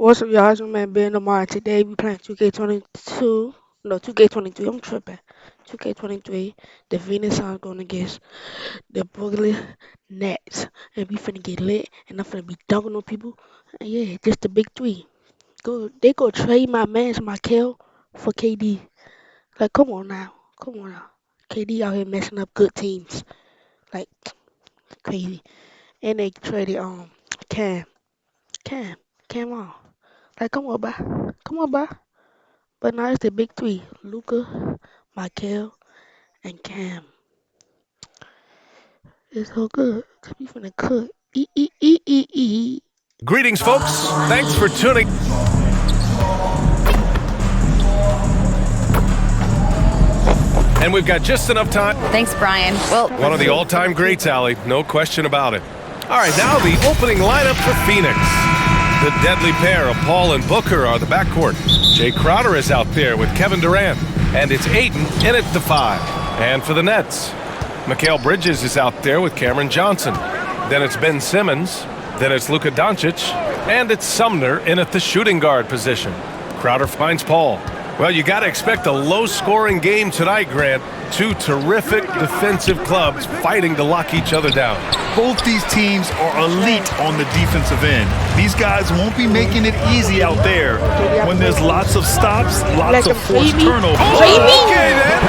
What's up, y'all? It's your man Ben Lamar. Today we playing 2K22. No, 2K23. I'm tripping. 2K23. The Phoenix Suns going against the Brooklyn Nets. And we finna get lit. And I'm finna be dunking on people. And yeah, just the big three. They go trade my man's MIKAL for KD. Like, come on now. Come on now. KD out here messing up good teams. Like, crazy. And they traded Cam. Cam. Cam on. Like, come on, bro. Come on, bro. But now it's the big three: Luca, Michael, and Cam. It's so good. Cause we finna cook. Eat. Greetings, folks. Thanks for tuning. And we've got just enough time. Thanks, Brian. Well, One of the all-time greats, Allie. No question about it. All right, now the opening lineup for Phoenix. The deadly pair of Paul and Booker are the backcourt. Jay Crowder is out there with Kevin Durant. And it's Ayton in at the 5. And for the Nets, Mikal Bridges is out there with Cameron Johnson. Then it's Ben Simmons. Then it's Luka Doncic. And it's Sumner in at the shooting guard position. Crowder finds Paul. Well, you got to expect a low-scoring game tonight, Grant. Two terrific defensive clubs fighting to lock each other down. Both these teams are elite on the defensive end. These guys won't be making it easy out there when there's lots of stops, lots of forced turnovers. Okay, then.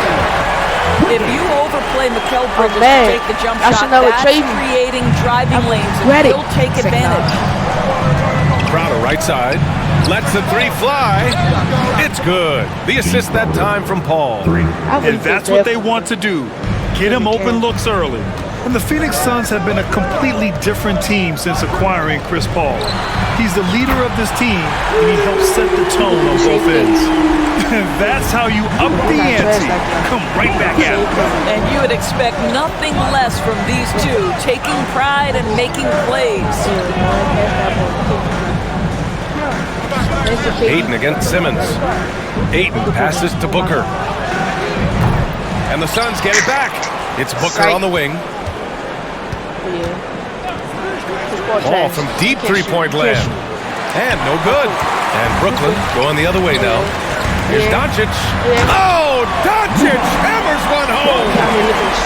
If you overplay MIKAL Bridges to man. take the jump I shot, should know what that's trade me. creating driving lanes, and ready. he'll take advantage. Crowder right side. Lets the three fly. It's good. The assist that time from Paul. And that's what they want to do. Get him open looks early. And the Phoenix Suns have been a completely different team since acquiring Chris Paul. He's the leader of this team, and he helps set the tone on both ends. That's how you up the ante. Come right back at him. And you would expect nothing less from these two, taking pride and making plays. Ayton against Simmons. Ayton passes to Booker. And the Suns get it back. It's Booker on the wing. Ball from deep three-point land. And no good. And Brooklyn going the other way now. Here's Doncic. Oh, Doncic hammers one home.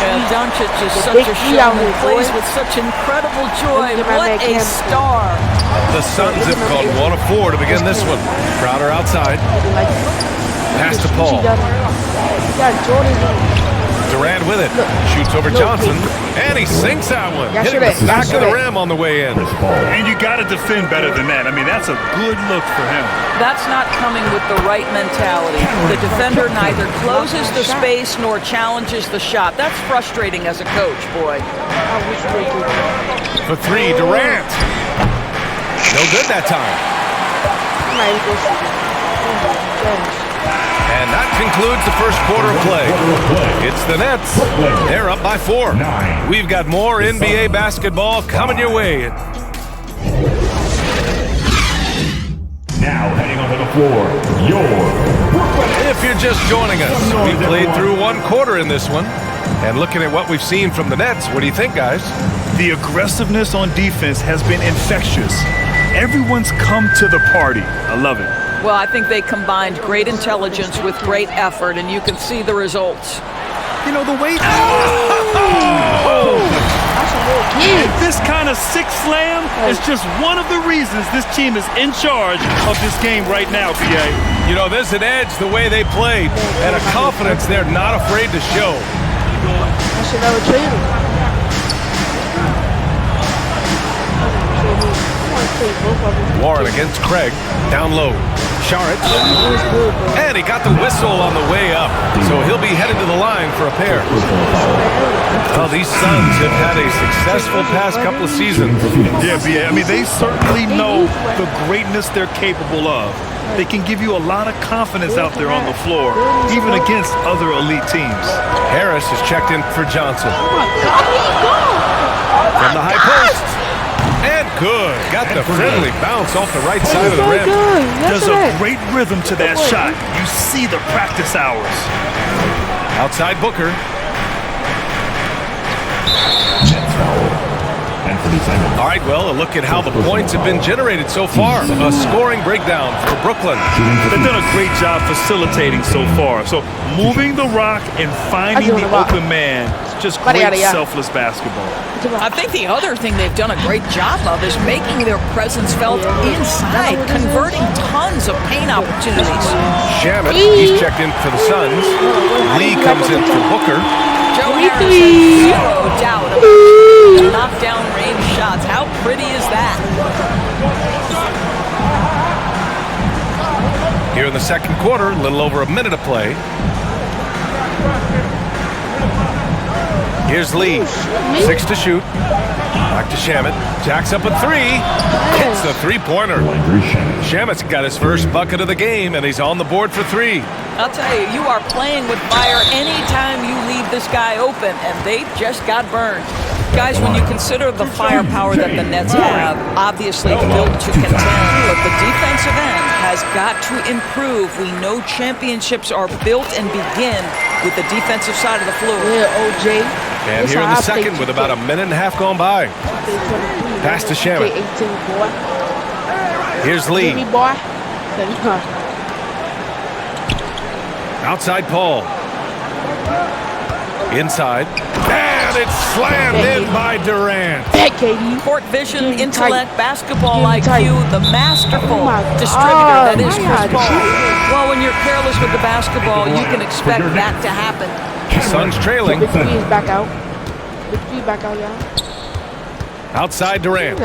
And Doncic is such a show. He plays with such incredible joy. What a star. The Suns have gone 1 of 4 to begin this one. Crowder outside. Pass to Paul. Durant with it. Shoots over Johnson. And he sinks that one. Hitting the back of the rim on the way in. And you got to defend better than that. I mean, that's a good look for him. That's not coming with the right mentality. The defender neither closes the space nor challenges the shot. That's frustrating as a coach, boy. For 3, Durant. No good that time. And that concludes the first quarter of play. It's the Nets. They're up by 4. We've got more NBA basketball coming your way. Now heading onto the floor, If you're just joining us, we played through 1 quarter in this one. And looking at what we've seen from the Nets, what do you think, guys? The aggressiveness on defense has been infectious. Everyone's come to the party. I love it. Well, I think they combined great intelligence with great effort, and you can see the results. You know, the way... This kind of sick slam is just one of the reasons this team is in charge of this game right now, PA. You know, there's an edge the way they played and a confidence they're not afraid to show. I should never trade him. Warren against Craig. Down low. Saric. And he got the whistle on the way up. So he'll be headed to the line for a pair. Well, these Suns have had a successful past couple of seasons. Yeah, I mean, they certainly know the greatness they're capable of. They can give you a lot of confidence out there on the floor, even against other elite teams. Harris is checked in for Johnson. From the high post. And good. Got the friendly bounce off the right side of the rim. There's a great rhythm to that shot. You see the practice hours. Outside Booker. All right, well, a look at how the points have been generated so far. A scoring breakdown for Brooklyn. They've done a great job facilitating so far. So moving the rock and finding the open man, just great selfless basketball. I think the other thing they've done a great job of is making their presence felt inside, converting tons of paint opportunities. Shamet, he's checked in for the Suns. Lee comes in for Booker. Joe Harris has zero doubt about the knockdown range shots. How pretty is that? Here in the second quarter, a little over a minute of play. Here's Lee, 6 to shoot. Back to Shamet. Jacks up a 3. Hits the three-pointer. Shamet's got his first bucket of the game, and he's on the board for 3. I'll tell you, you are playing with fire anytime you leave this guy open, and they just got burned. Guys, when you consider the firepower that the Nets have, obviously built to contend, but the defensive end has got to improve. We know championships are built and begin with the defensive side of the floor. Yeah, OJ. And here in the second with about a minute and a half gone by. Pass to Shamet. Here's Lee. Outside Paul. Inside. And it's slammed in by Durant. Court vision, intellect, basketball IQ, the masterful distributor that is Chris Paul. Well, when you're careless with the basketball, you can expect that to happen. The Suns trailing. Big three is back out. Big three back out, y'all. Outside Durant.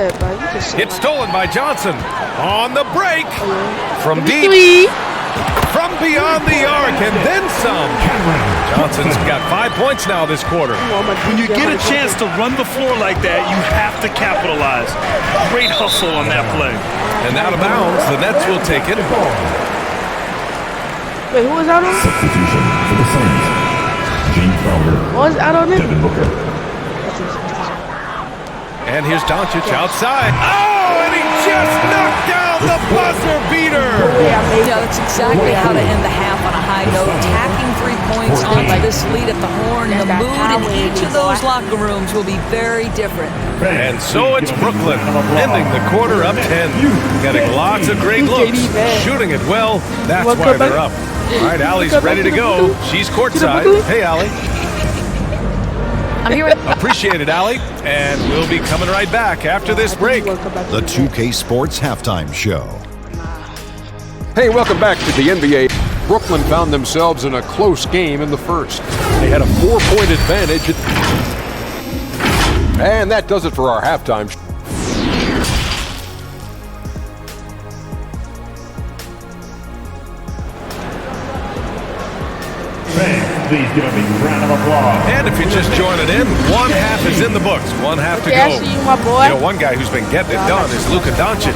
It's stolen by Johnson. On the break. From deep. From beyond the arc, and then some. Johnson's got 5 points now this quarter. When you get a chance to run the floor like that, you have to capitalize. Great hustle on that play. And out of bounds, the Nets will take it. Wait, who was out on? Substitution for the Suns. Gene Crowder. What was out on it? Devin Booker. And here's Doncic outside. Oh, and he just knocked down the buzzer beater. Yeah, that's exactly how to end the half on a high note. Tacking 3 points onto this lead at the horn. The mood in each of those locker rooms will be very different. And so it's Brooklyn, ending the quarter up 10. Getting lots of great looks, shooting it well. That's why they're up. All right, Allie's ready to go. She's courtside. Hey, Allie. I'm here. Appreciate it, Allie. And we'll be coming right back after this break. The 2K Sports Halftime Show. Hey, welcome back to the NBA. Brooklyn found themselves in a close game in the first. They had a 4-point advantage. And that does it for our halftime show. Please give him a round of applause. And if you're just joining in, one half is in the books. One half to go. I see you, my boy. You know, one guy who's been getting it done is Luka Doncic.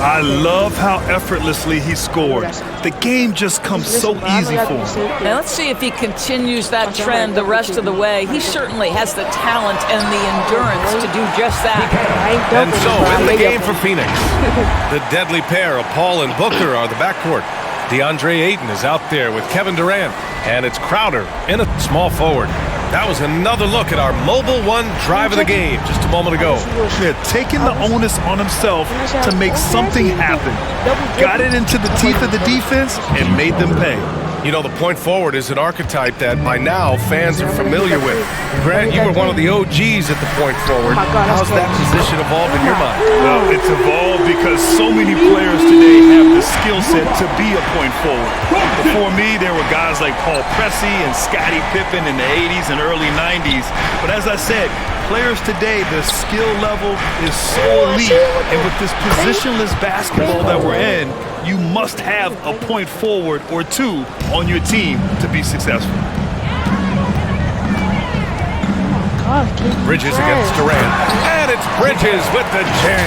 I love how effortlessly he scored. The game just comes so easy for him. Now let's see if he continues that trend the rest of the way. He certainly has the talent and the endurance to do just that. And so, in the game for Phoenix, the deadly pair of Paul and Booker are the backcourt. DeAndre Ayton is out there with Kevin Durant, and it's Crowder in a small forward. That was another look at our Mobile One drive of the game just a moment ago. Yeah, taking the onus on himself to make something happen. Got it into the teeth of the defense and made them pay. You know, the point forward is an archetype that by now fans are familiar with. Grant, you were one of the OGs at the point forward. How's that position evolved in your mind? Well, it's evolved because so many players today have the skill set to be a point forward. Before me, there were guys like Paul Pressey and Scottie Pippen in the 80s and early 90s. But as I said, players today, the skill level is so elite. And with this positionless basketball that we're in, you must have a point forward or two on your team to be successful. Bridges against Durant. And it's Bridges with the jam.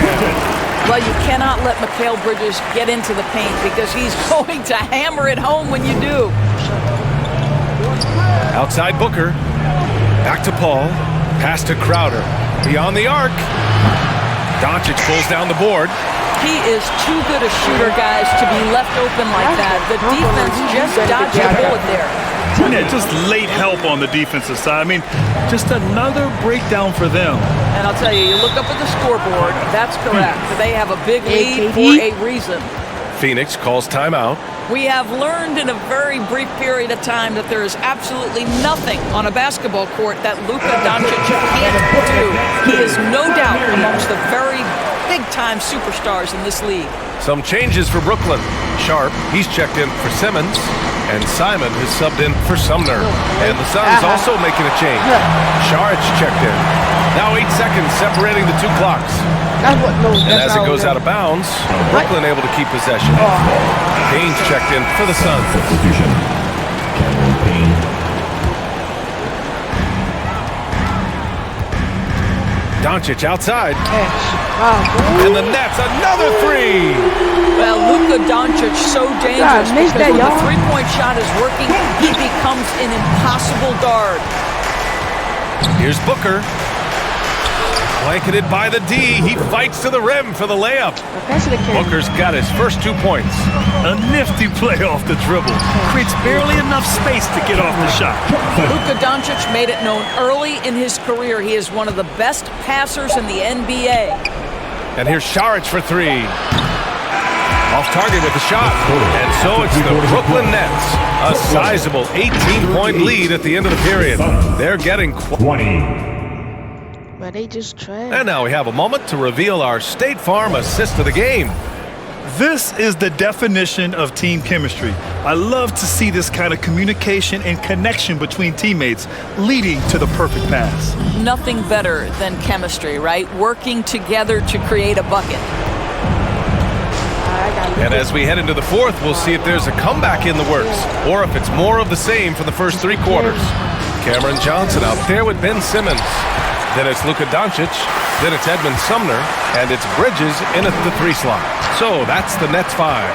Well, you cannot let MIKAL Bridges get into the paint because he's going to hammer it home when you do. Outside Booker. Back to Paul. Pass to Crowder. Beyond the arc. Doncic pulls down the board. He is too good a shooter, guys, to be left open like that. The defense just dodged a bullet there. Yeah, just late help on the defensive side. I mean, just another breakdown for them. And I'll tell you, you look up at the scoreboard, that's correct. They have a big lead for a reason. Phoenix calls timeout. We have learned in a very brief period of time that there is absolutely nothing on a basketball court that Luka Doncic can't do. He is no doubt amongst the very big-time superstars in this league. Some changes for Brooklyn. Sharp, he's checked in for Simmons, and Simon has subbed in for Sumner. And the Suns also making a change. Sharp checked in. Now 8 seconds separating the two clocks. And as it goes out of bounds, Brooklyn able to keep possession. Payne's checked in for the Suns. Substitution. Cameron Payne. Doncic outside. And the Nets, another three. Well, Luka Doncic so dangerous because when the three-point shot is working, he becomes an impossible guard. Here's Booker. Blanketed by the D. He fights to the rim for the layup. Booker's got his first 2 points. A nifty play off the dribble. Creates barely enough space to get off the shot. Luka Doncic made it known early in his career he is one of the best passers in the NBA. And here's Saric for three. Off target with the shot. And so it's the Brooklyn Nets. A sizable 18-point lead at the end of the period. They're getting 20. But they just trash. And now we have a moment to reveal our State Farm assist of the game. This is the definition of team chemistry. I love to see this kind of communication and connection between teammates leading to the perfect pass. Nothing better than chemistry, right? Working together to create a bucket. And as we head into the fourth, we'll see if there's a comeback in the works or if it's more of the same for the first 3 quarters. Cameron Johnson out there with Ben Simmons. Then it's Luka Doncic, then it's Edmund Sumner, and it's Bridges in at the 3 slot. So that's the Nets 5.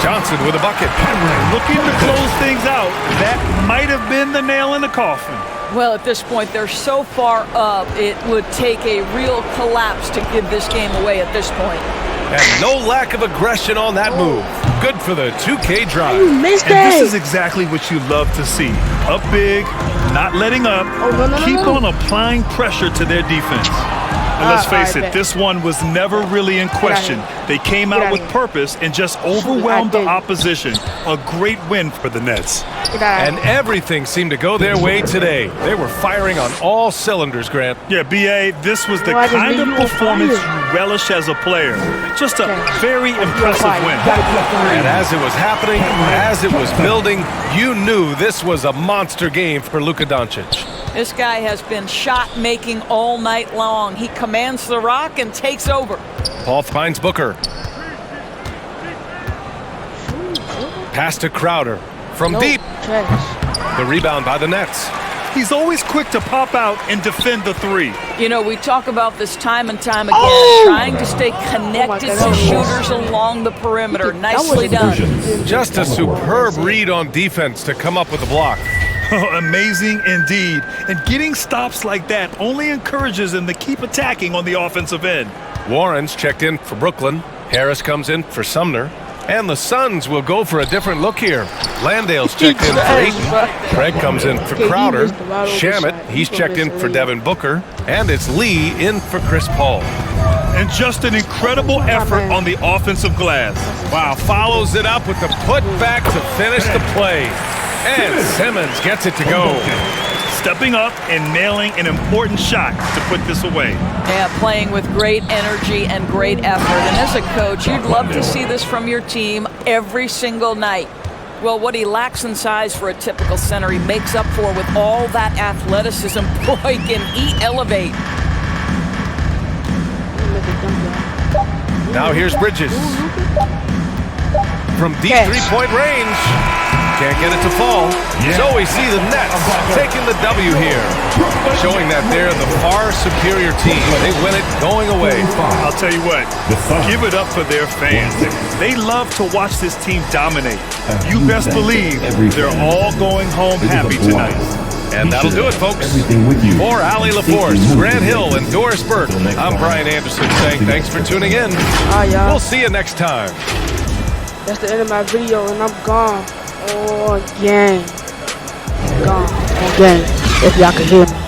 Johnson with a bucket. Looking to close things out. That might have been the nail in the coffin. Well, at this point, they're so far up, it would take a real collapse to give this game away at this point. And no lack of aggression on that move. Good for the 2K drive. And this is exactly what you love to see. Up big, not letting up, keep on applying pressure to their defense. And let's face it, this one was never really in question. They came out with purpose and just overwhelmed the opposition. A great win for the Nets. And everything seemed to go their way today. They were firing on all cylinders, Grant. Yeah, B.A., this was the kind of performance you relish as a player. Just a very impressive win. And as it was happening, as it was building, you knew this was a monster game for Luka Doncic. This guy has been shot-making all night long. He commands the rock and takes over. Paul finds Booker. Pass to Crowder from deep. The rebound by the Nets. He's always quick to pop out and defend the 3. You know, we talk about this time and time again, trying to stay connected to shooters along the perimeter. Nicely done. Just a superb read on defense to come up with the block. Amazing indeed. And getting stops like that only encourages them to keep attacking on the offensive end. Warren's checked in for Brooklyn. Harris comes in for Sumner. And the Suns will go for a different look here. Landale's checked in for Ayton. Craig comes in for Crowder. Shamet, he's checked in for Devin Booker. And it's Lee in for Chris Paul. And just an incredible effort on the offensive glass. Wow, follows it up with the putback to finish the play. And Simmons gets it to go. Stepping up and nailing an important shot to put this away. Yeah, playing with great energy and great effort. And as a coach, you'd love to see this from your team every single night. Well, what he lacks in size for a typical center, he makes up for with all that athleticism. Boy, can he elevate. Now here's Bridges. From deep three-point range. Can't get it to fall. So we see the Nets taking the W here. Showing that they're the far superior team. They win it going away. I'll tell you what, give it up for their fans. They love to watch this team dominate. You best believe they're all going home happy tonight. And that'll do it, folks. For Allie LaForce, Grant Hill, and Doris Burke, I'm Brian Anderson saying thanks for tuning in. We'll see you next time. That's the end of my video, and I'm gone. on game. Gone on game. If y'all can hear me.